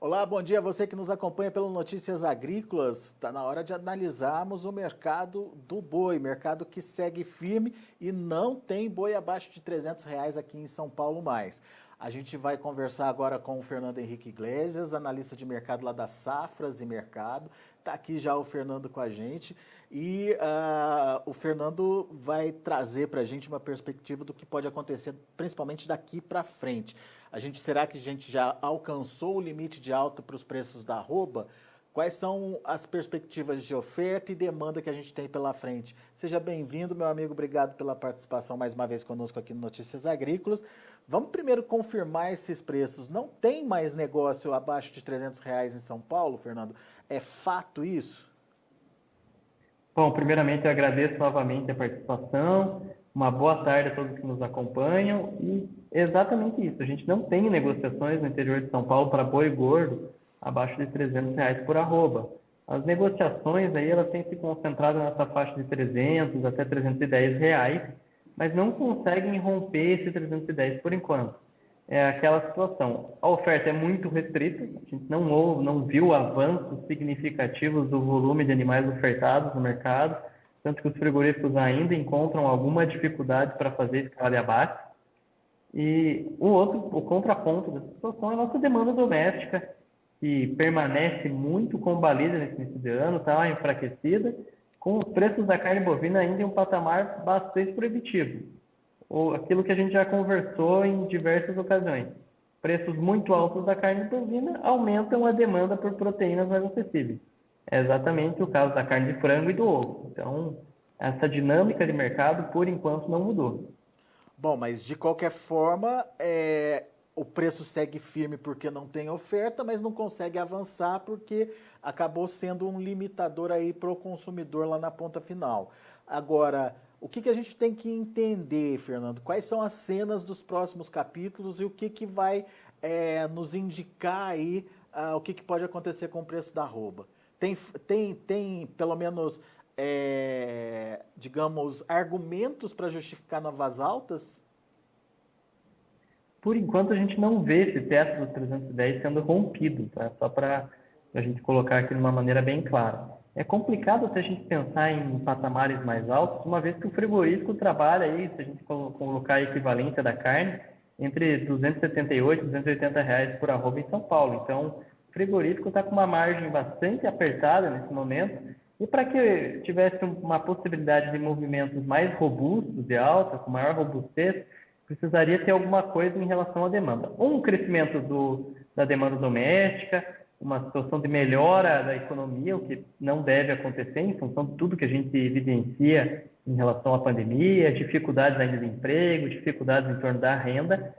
Olá, bom dia a você que nos acompanha pelo Notícias Agrícolas. Está na hora de analisarmos o mercado do boi, mercado que segue firme e não tem boi abaixo de R$ 300 aqui em São Paulo mais. A gente vai conversar agora com o Fernando Henrique Iglesias, analista de mercado lá da Safras e Mercado. Está aqui já o Fernando com a gente e o Fernando vai trazer para a gente uma perspectiva do que pode acontecer, principalmente daqui para frente. Será que a gente já alcançou o limite de alta para os preços da arroba? Quais são as perspectivas de oferta e demanda que a gente tem pela frente? Seja bem-vindo, meu amigo. Obrigado pela participação mais uma vez conosco aqui no Notícias Agrícolas. Vamos primeiro confirmar esses preços. Não tem mais negócio abaixo de R$ 300 em São Paulo, Fernando? É fato isso? Bom, primeiramente eu agradeço novamente a participação. Uma boa tarde a todos que nos acompanham. E exatamente isso, a gente não tem negociações no interior de São Paulo para boi gordo abaixo de R$ 300 por arroba. As negociações aí elas têm se concentrado nessa faixa de 300 até R$ 310, mas não conseguem romper esse 310 por enquanto. É aquela situação, a oferta é muito restrita, a gente não viu avanços significativos do volume de animais ofertados no mercado, tanto que os frigoríficos ainda encontram alguma dificuldade para fazer escala de abate. E o contraponto dessa situação é a nossa demanda doméstica, que permanece muito combalida nesse início de ano, está enfraquecida, com os preços da carne bovina ainda em um patamar bastante proibitivo. Aquilo que a gente já conversou em diversas ocasiões. Preços muito altos da carne bovina aumentam a demanda por proteínas mais acessíveis. É exatamente o caso da carne de frango e do ovo. Então, essa dinâmica de mercado, por enquanto, não mudou. Bom, mas de qualquer forma, o preço segue firme porque não tem oferta, mas não consegue avançar porque acabou sendo um limitador aí para o consumidor lá na ponta final. Agora, o que a gente tem que entender, Fernando? Quais são as cenas dos próximos capítulos e o que vai nos indicar aí o que pode acontecer com o preço da arroba? Tem pelo menos, digamos, argumentos para justificar novas altas? Por enquanto, a gente não vê esse teto dos 310 sendo rompido, tá? Só para a gente colocar aqui de uma maneira bem clara. É complicado se a gente pensar em patamares mais altos, uma vez que o frigorífico trabalha aí, se a gente colocar a equivalência da carne, entre R$ 278 e R$ 280 por arroba em São Paulo. Então, o frigorífico está com uma margem bastante apertada nesse momento, e para que tivesse uma possibilidade de movimentos mais robustos de alta, com maior robustez, precisaria ter alguma coisa em relação à demanda. Um crescimento da demanda doméstica, uma situação de melhora da economia, o que não deve acontecer em função de tudo que a gente evidencia em relação à pandemia, dificuldades ainda de emprego, dificuldades em torno da renda,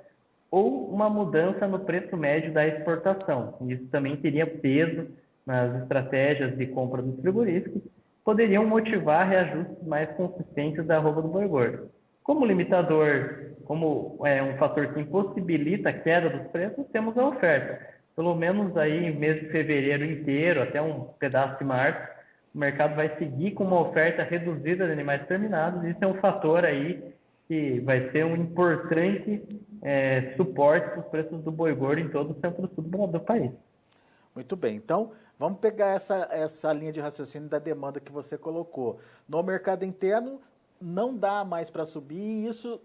ou uma mudança no preço médio da exportação. Isso também teria peso nas estratégias de compra dos frigoríficos, poderiam motivar reajustes mais consistentes da arroba do boi gordo. Como limitador, como um fator que impossibilita a queda dos preços, temos a oferta. Pelo menos aí mês de fevereiro inteiro, até um pedaço de março, o mercado vai seguir com uma oferta reduzida de animais terminados. Isso é um fator aí que vai ser um importante suporte para os preços do boi gordo em todo o centro-sul do país. Muito bem, então vamos pegar essa linha de raciocínio da demanda que você colocou. No mercado interno, não dá mais para subir e isso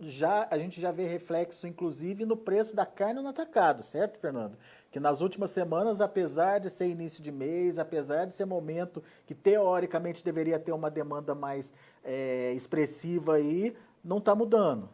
a gente já vê reflexo, inclusive, no preço da carne no atacado, certo, Fernando? Que nas últimas semanas, apesar de ser início de mês, apesar de ser momento que teoricamente deveria ter uma demanda mais expressiva aí, não está mudando.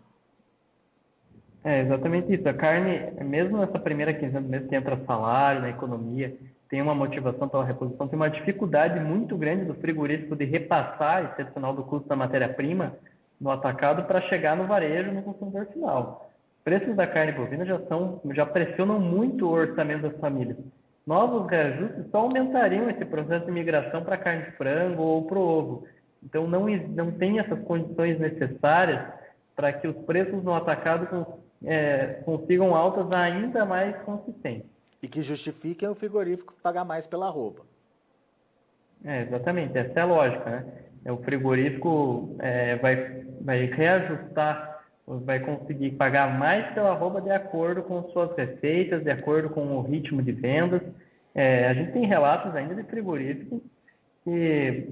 É exatamente isso. A carne, mesmo nessa primeira quinzena do mês que entra salário na economia, tem uma motivação pela reposição, tem uma dificuldade muito grande do frigorífico de repassar esse adicional do custo da matéria-prima no atacado para chegar no varejo, no consumidor final. Preços da carne bovina já pressionam muito o orçamento das famílias. Novos reajustes só aumentariam esse processo de migração para a carne de frango ou para o ovo. Então, não tem essas condições necessárias para que os preços no atacado consigam altas ainda mais consistentes. E que justifiquem o frigorífico pagar mais pela arroba. Exatamente, essa é a lógica, né? O frigorífico vai reajustar, vai conseguir pagar mais pela arroba de acordo com suas receitas, de acordo com o ritmo de vendas, A gente tem relatos ainda de frigoríficos que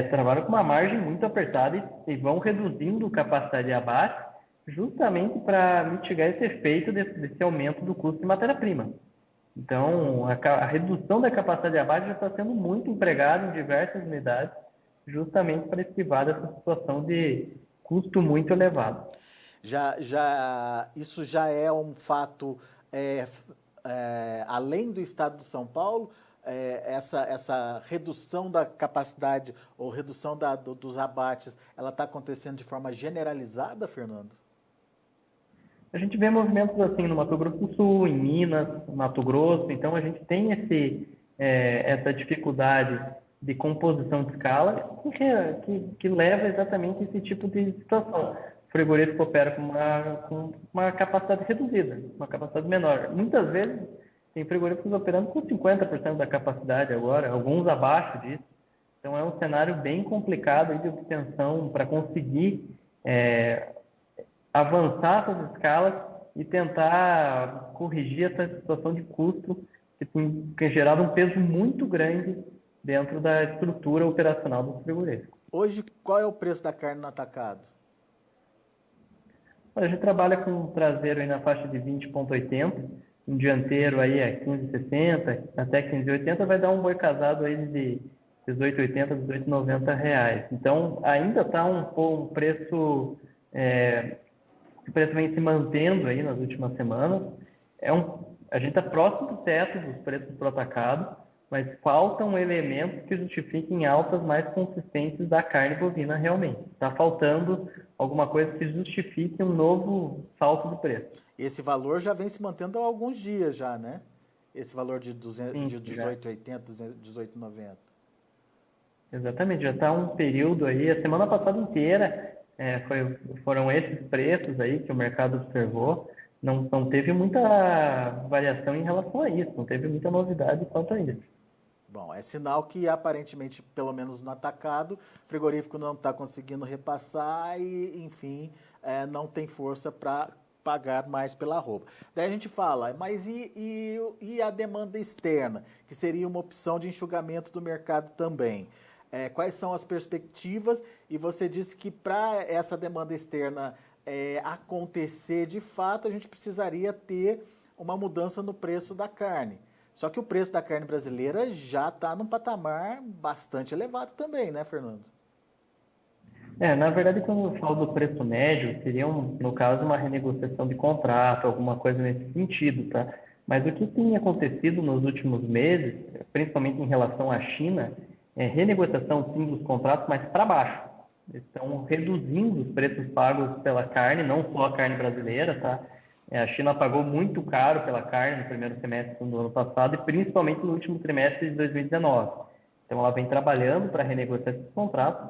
trabalham com uma margem muito apertada e vão reduzindo capacidade de abate justamente para mitigar esse efeito desse aumento do custo de matéria-prima. Então, a redução da capacidade de abate já está sendo muito empregada em diversas unidades, justamente para esquivar dessa situação de custo muito elevado. Isso já é um fato, além do estado de São Paulo, essa redução da capacidade ou redução dos abates, ela está acontecendo de forma generalizada, Fernando? A gente vê movimentos assim no Mato Grosso do Sul, em Minas, Mato Grosso, então a gente tem essa dificuldade de composição de escala que leva exatamente a esse tipo de situação. O frigorífico opera com uma capacidade reduzida, uma capacidade menor. Muitas vezes tem frigoríficos operando com 50% da capacidade agora, alguns abaixo disso. Então é um cenário bem complicado de obtenção para conseguir avançar essas escalas e tentar corrigir essa situação de custo que tem gerado um peso muito grande dentro da estrutura operacional do frigorífico. Hoje, qual é o preço da carne no atacado? A gente trabalha com um traseiro aí na faixa de 20,80, um dianteiro aí a 15,60, até 15,80, vai dar um boi casado aí de 18,80, 18,90 reais. Então, ainda está um preço... o preço vem se mantendo aí nas últimas semanas. A gente está próximo do teto dos preços para o atacado, mas faltam elementos que justifiquem altas mais consistentes da carne bovina realmente. Está faltando alguma coisa que justifique um novo salto de preço. Esse valor já vem se mantendo há alguns dias já, né? Esse valor de 18,80, 18,90. Exatamente, já está um período aí, a semana passada inteira foram esses preços aí que o mercado observou. Não teve muita variação em relação a isso, não teve muita novidade quanto a isso. Bom, é sinal que aparentemente, pelo menos no atacado, o frigorífico não está conseguindo repassar e, enfim, não tem força para pagar mais pela roupa. Daí a gente fala, mas e a demanda externa, que seria uma opção de enxugamento do mercado também? Quais são as perspectivas? E você disse que para essa demanda externa acontecer de fato, a gente precisaria ter uma mudança no preço da carne. Só que o preço da carne brasileira já está num patamar bastante elevado também, né, Fernando? Na verdade, quando eu falo do preço médio, seria, no caso, uma renegociação de contrato, alguma coisa nesse sentido, tá? Mas o que tem acontecido nos últimos meses, principalmente em relação à China, é renegociação, sim, dos contratos, mas para baixo. Estão reduzindo os preços pagos pela carne, não só a carne brasileira, tá? A China pagou muito caro pela carne no primeiro semestre do ano passado e principalmente no último trimestre de 2019. Então, ela vem trabalhando para renegociar esses contratos.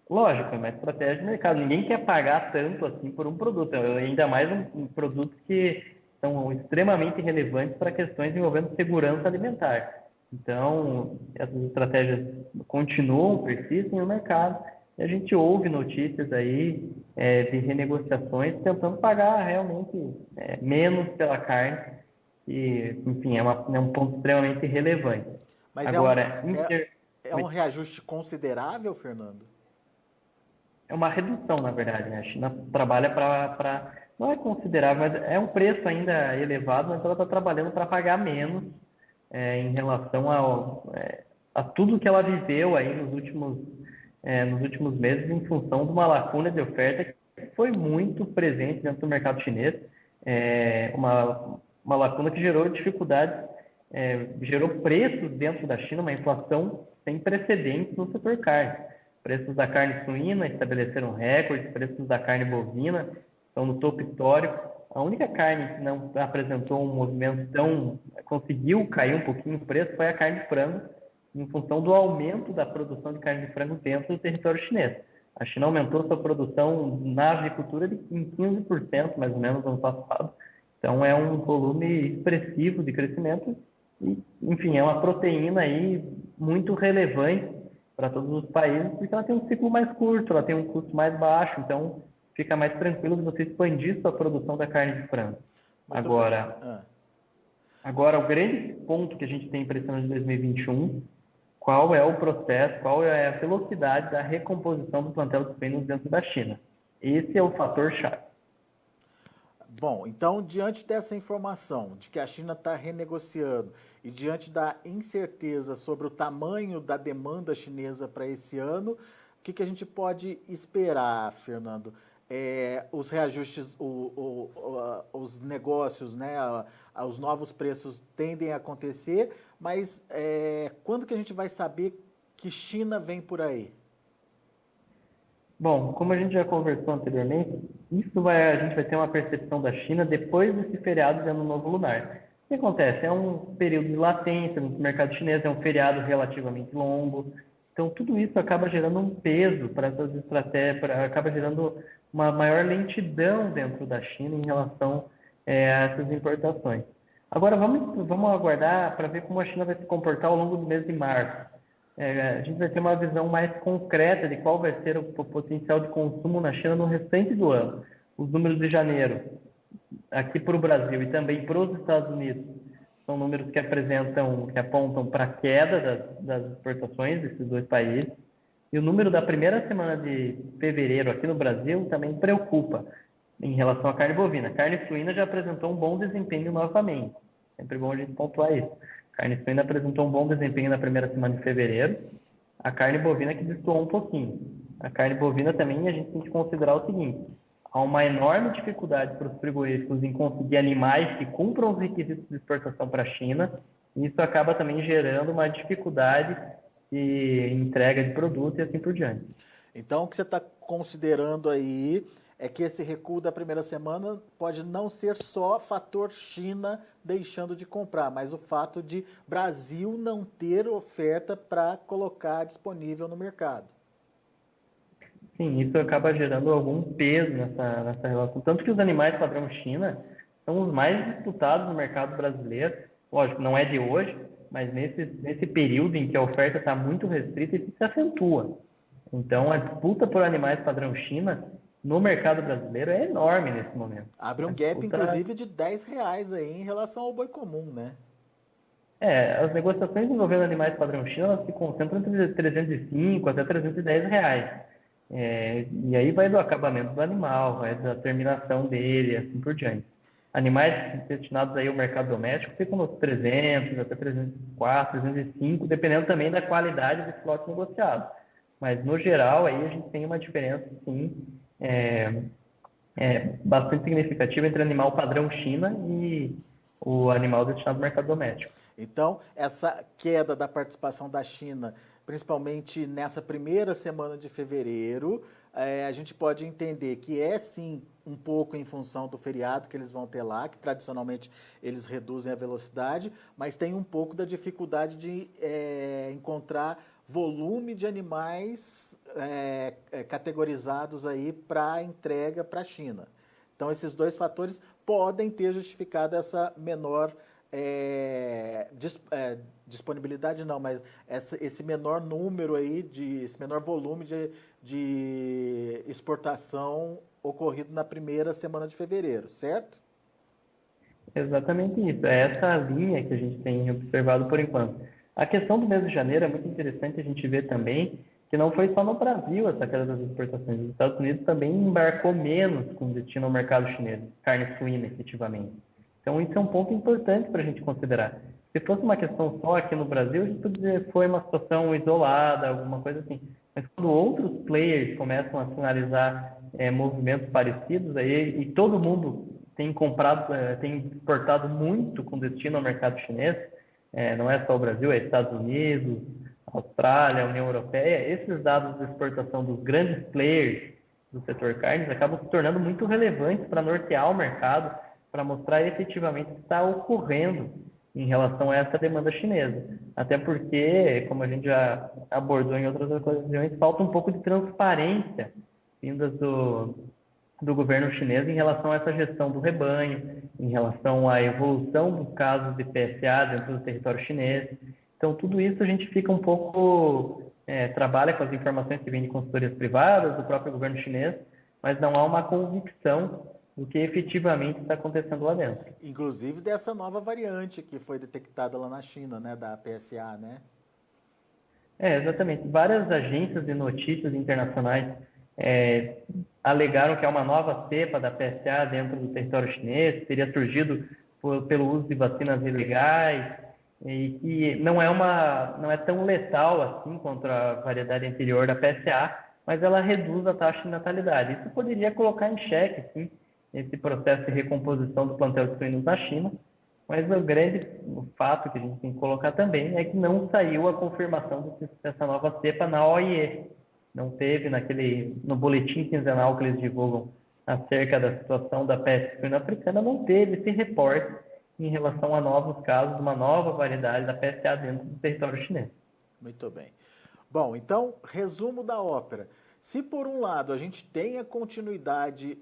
Lógico, é uma estratégia de mercado. Ninguém quer pagar tanto assim por um produto, ainda mais um produto que são extremamente relevantes para questões envolvendo segurança alimentar. Então, essas estratégias continuam, persistem no mercado. E a gente ouve notícias aí de renegociações tentando pagar realmente menos pela carne, e, enfim, é um ponto extremamente relevante. Mas agora, é um reajuste considerável, Fernando? É uma redução, na verdade, né? A China trabalha para... Não é considerável, mas é um preço ainda elevado, mas ela está trabalhando para pagar menos em relação a tudo que ela viveu aí nos últimos meses em função de uma lacuna de oferta que foi muito presente dentro do mercado chinês. Uma lacuna que gerou dificuldades, gerou preços dentro da China, uma inflação sem precedentes no setor carne. Preços da carne suína estabeleceram recordes, preços da carne bovina estão no topo histórico. A única carne que não apresentou um movimento conseguiu cair um pouquinho o preço foi a carne de frango, em função do aumento da produção de carne de frango dentro do território chinês. A China aumentou sua produção na avicultura em 15%, mais ou menos, no ano passado. Então, é um volume expressivo de crescimento e, enfim, é uma proteína aí muito relevante para todos os países, porque ela tem um ciclo mais curto, ela tem um custo mais baixo, então fica mais tranquilo de você expandir sua produção da carne de frango. Muito agora, bem. Agora, o grande ponto que a gente tem para esse ano de 2021, qual é o processo, qual é a velocidade da recomposição do plantel de suínos dentro da China. Esse é o fator chave. Bom, então, diante dessa informação de que a China está renegociando e diante da incerteza sobre o tamanho da demanda chinesa para esse ano, o que a gente pode esperar, Fernando? Os reajustes, os negócios, né, os novos preços tendem a acontecer, mas quando que a gente vai saber que China vem por aí? Bom, como a gente já conversou anteriormente, a gente vai ter uma percepção da China depois desse feriado de Ano Novo Lunar. O que acontece? É um período de latência no mercado chinês, é um feriado relativamente longo, então tudo isso acaba gerando um peso para essas estratégias, acaba gerando uma maior lentidão dentro da China em relação a essas importações. Agora vamos aguardar para ver como a China vai se comportar ao longo do mês de março. A gente vai ter uma visão mais concreta de qual vai ser o potencial de consumo na China no restante do ano. Os números de janeiro, aqui para o Brasil e também para os Estados Unidos, são números que apontam para a queda das exportações desses dois países. E o número da primeira semana de fevereiro aqui no Brasil também preocupa em relação à carne bovina. A carne suína já apresentou um bom desempenho novamente. Sempre bom a gente pontuar isso. A carne suína apresentou um bom desempenho na primeira semana de fevereiro. A carne bovina que destoou um pouquinho. A carne bovina também a gente tem que considerar o seguinte: há uma enorme dificuldade para os frigoríficos em conseguir animais que cumpram os requisitos de exportação para a China. E isso acaba também gerando uma dificuldade de entrega de produto e assim por diante. Então, o que você está considerando aí é que esse recuo da primeira semana pode não ser só fator China deixando de comprar, mas o fato de Brasil não ter oferta para colocar disponível no mercado. Sim, isso acaba gerando algum peso nessa relação. Tanto que os animais padrão China são os mais disputados no mercado brasileiro. Lógico, não é de hoje, mas nesse período em que a oferta está muito restrita, isso se acentua. Então, a disputa por animais padrão China no mercado brasileiro é enorme nesse momento. Abre um gap, inclusive, de R$ 10 aí em relação ao boi comum, né? As negociações envolvendo animais padrão China elas se concentram entre 305 até R$ 310. E aí vai do acabamento do animal, vai da terminação dele, assim por diante. Animais destinados aí ao mercado doméstico ficam nos 300 até 304, 305, dependendo também da qualidade desse lote negociado. Mas, no geral, aí a gente tem uma diferença, sim, bastante significativa entre animal padrão China e o animal destinado ao mercado doméstico. Então, essa queda da participação da China, principalmente nessa primeira semana de fevereiro, a gente pode entender que é sim um pouco em função do feriado que eles vão ter lá, que tradicionalmente eles reduzem a velocidade, mas tem um pouco da dificuldade de encontrar volume de animais categorizados aí para entrega para a China. Então, esses dois fatores podem ter justificado essa menor disponibilidade não, mas esse menor número aí, esse menor volume de exportação ocorrido na primeira semana de fevereiro, certo? Exatamente isso. É essa linha que a gente tem observado por enquanto. A questão do mês de janeiro é muito interessante a gente ver também que não foi só no Brasil essa queda das exportações. Os Estados Unidos também embarcou menos com destino ao mercado chinês, carne suína, efetivamente. Então, isso é um ponto importante para a gente considerar. Se fosse uma questão só aqui no Brasil, a gente poderia dizer que foi uma situação isolada, alguma coisa assim. Mas quando outros players começam a sinalizar movimentos parecidos, aí, e todo mundo tem tem exportado muito com destino ao mercado chinês, não é só o Brasil, é Estados Unidos, Austrália, União Europeia, esses dados de exportação dos grandes players do setor carnes acabam se tornando muito relevantes para nortear o mercado, para mostrar efetivamente o que está ocorrendo em relação a essa demanda chinesa. Até porque, como a gente já abordou em outras ocasiões, falta um pouco de transparência vindas do governo chinês em relação a essa gestão do rebanho, em relação à evolução dos casos de PSA dentro do território chinês. Então, tudo isso a gente fica um pouco... trabalha com as informações que vêm de consultorias privadas, do próprio governo chinês, mas não há uma convicção do que efetivamente está acontecendo lá dentro. Inclusive dessa nova variante que foi detectada lá na China, né, da PSA, né? Exatamente. Várias agências de notícias internacionais é, alegaram que é uma nova cepa da PSA dentro do território chinês, que teria surgido pelo uso de vacinas ilegais e que não é tão letal assim contra a variedade anterior da PSA, mas ela reduz a taxa de natalidade. Isso poderia colocar em xeque, sim, esse processo de recomposição do plantel de suínos na China, mas o fato que a gente tem que colocar também é que não saiu a confirmação dessa nova cepa na OIE. Não teve no boletim quinzenal que eles divulgam acerca da situação da peste suína africana, não teve esse reporte em relação a novos casos de uma nova variedade da PSA dentro do território chinês. Muito bem. Bom, então, resumo da ópera. Se por um lado a gente tem a continuidade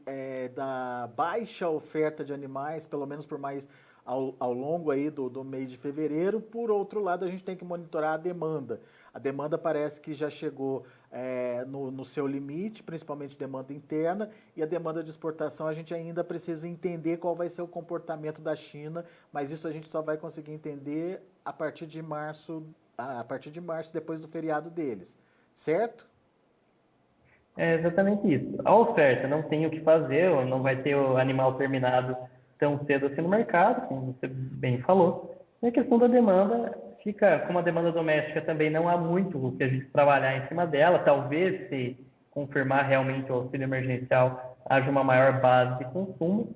da baixa oferta de animais, pelo menos por mais ao longo aí do mês de fevereiro, por outro lado a gente tem que monitorar a demanda. A demanda parece que já chegou no seu limite, principalmente demanda interna, e a demanda de exportação a gente ainda precisa entender qual vai ser o comportamento da China, mas isso a gente só vai conseguir entender a partir de março, depois do feriado deles, certo? É exatamente isso. A oferta não tem o que fazer, ou não vai ter o animal terminado tão cedo assim no mercado, como você bem falou. E a questão da demanda fica, como a demanda doméstica também não há muito o que a gente trabalhar em cima dela, talvez se confirmar realmente o auxílio emergencial haja uma maior base de consumo,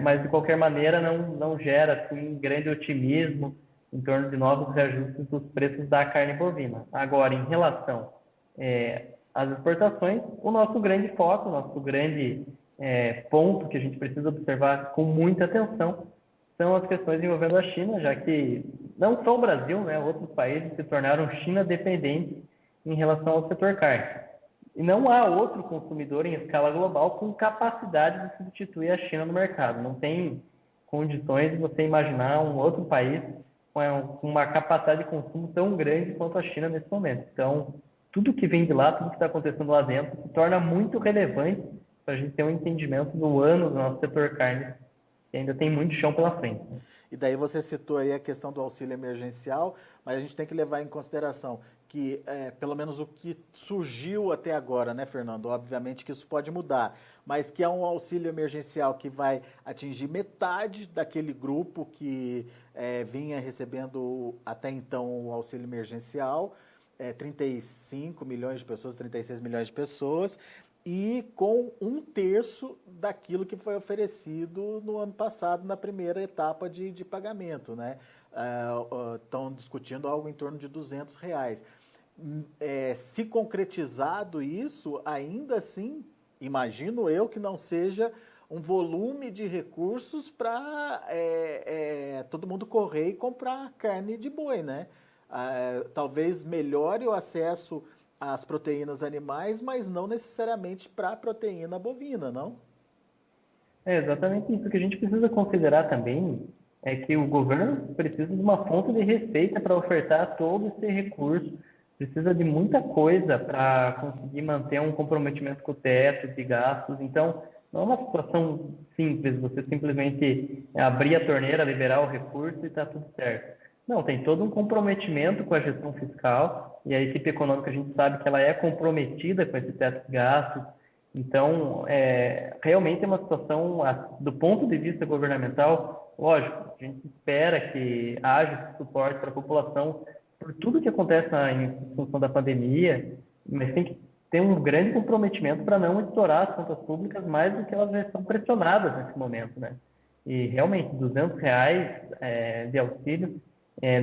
mas de qualquer maneira não gera assim, grande otimismo em torno de novos reajustes dos preços da carne bovina. Agora, em relação às exportações, o nosso grande foco, o nosso grande ponto que a gente precisa observar com muita atenção são as questões envolvendo a China, já que não só o Brasil, né, outros países se tornaram China dependentes em relação ao setor carne. E não há outro consumidor em escala global com capacidade de substituir a China no mercado. Não tem condições de você imaginar um outro país com uma capacidade de consumo tão grande quanto a China nesse momento. Então, tudo que vem de lá, tudo que está acontecendo lá dentro, se torna muito relevante para a gente ter um entendimento do ano do nosso setor carne, que ainda tem muito chão pela frente. E daí você citou aí a questão do auxílio emergencial, mas a gente tem que levar em consideração que, pelo menos o que surgiu até agora, né, Fernando? Obviamente que isso pode mudar, mas que é um auxílio emergencial que vai atingir metade daquele grupo que vinha recebendo até então o auxílio emergencial, 35 milhões de pessoas, 36 milhões de pessoas, e com 1/3 daquilo que foi oferecido no ano passado, na primeira etapa de pagamento, né? Estão discutindo algo em torno de R$ 200. Se concretizado isso, ainda assim, imagino eu que não seja um volume de recursos para todo mundo correr e comprar carne de boi, né? Talvez melhore o acesso às proteínas animais, mas não necessariamente para a proteína bovina, não? É exatamente isso. O que a gente precisa considerar também é que o governo precisa de uma fonte de receita para ofertar todo esse recurso, precisa de muita coisa para conseguir manter um comprometimento com o teto de gastos. Então, não é uma situação simples, você simplesmente abrir a torneira, liberar o recurso e está tudo certo. Não, tem todo um comprometimento com a gestão fiscal e a equipe econômica a gente sabe que ela é comprometida com esse teto de gastos. Então, realmente é uma situação, do ponto de vista governamental, lógico, a gente espera que haja esse suporte para a população por tudo que acontece em função da pandemia, mas tem que ter um grande comprometimento para não estourar as contas públicas mais do que elas já estão pressionadas nesse momento, né? E realmente, R$ 200 de auxílio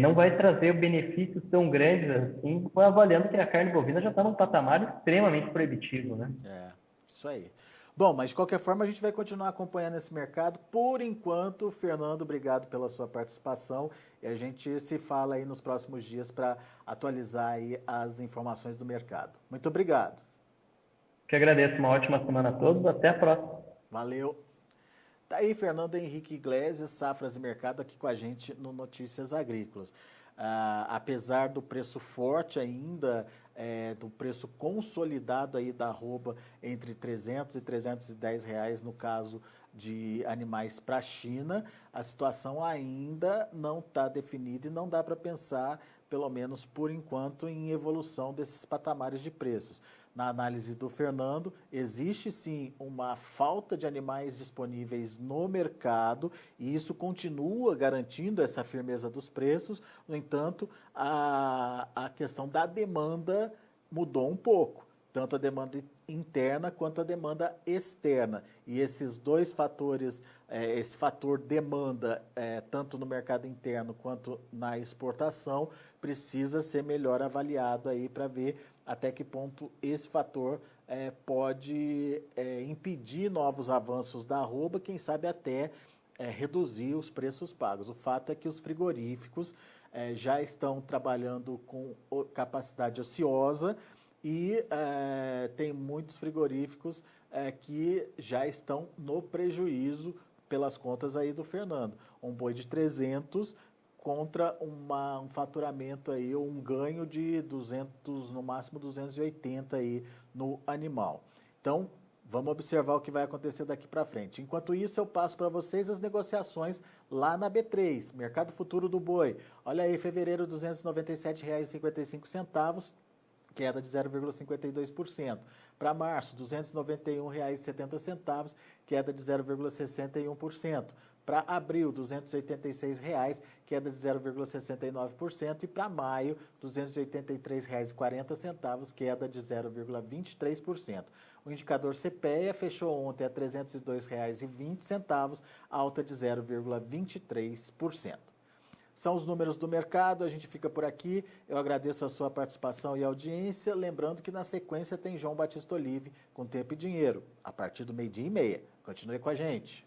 não vai trazer benefícios tão grandes assim, avaliando que a carne bovina já está num patamar extremamente proibitivo, né? Isso aí. Bom, mas de qualquer forma a gente vai continuar acompanhando esse mercado. Por enquanto, Fernando, obrigado pela sua participação e a gente se fala aí nos próximos dias para atualizar aí as informações do mercado. Muito obrigado. Que agradeço, uma ótima semana a todos, até a próxima. Valeu. Tá aí Fernando Henrique Iglesias, Safras e Mercado, aqui com a gente no Notícias Agrícolas. Apesar do preço forte ainda do preço consolidado aí da arroba entre 300 e 310 reais no caso de animais para a China. A situação ainda não está definida e não dá para pensar, pelo menos por enquanto, em evolução desses patamares de preços. Na análise do Fernando, existe sim uma falta de animais disponíveis no mercado e isso continua garantindo essa firmeza dos preços. No entanto, a questão da demanda mudou um pouco, tanto a demanda interna quanto a demanda externa. E esses dois fatores, esse fator demanda, tanto no mercado interno quanto na exportação, precisa ser melhor avaliado aí para ver até que ponto esse fator pode impedir novos avanços da arroba, quem sabe até reduzir os preços pagos. O fato é que os frigoríficos já estão trabalhando com capacidade ociosa e tem muitos frigoríficos que já estão no prejuízo pelas contas aí do Fernando. Um boi de 300 contra um faturamento aí, ou um ganho de 200, no máximo 280 aí no animal. Então, vamos observar o que vai acontecer daqui para frente. Enquanto isso, eu passo para vocês as negociações lá na B3, Mercado Futuro do Boi. Olha aí, fevereiro, R$ 297,55, queda de 0,52%. Para março, R$ 291,70, queda de 0,61%. Para abril, R$ 286,00, queda de 0,69%. E para maio, R$ 283,40, queda de 0,23%. O indicador CPEA fechou ontem a R$ 302,20, alta de 0,23%. São os números do mercado, a gente fica por aqui. Eu agradeço a sua participação e audiência. Lembrando que na sequência tem João Batista Olive com Tempo e Dinheiro, a partir do 12:30. Continue com a gente.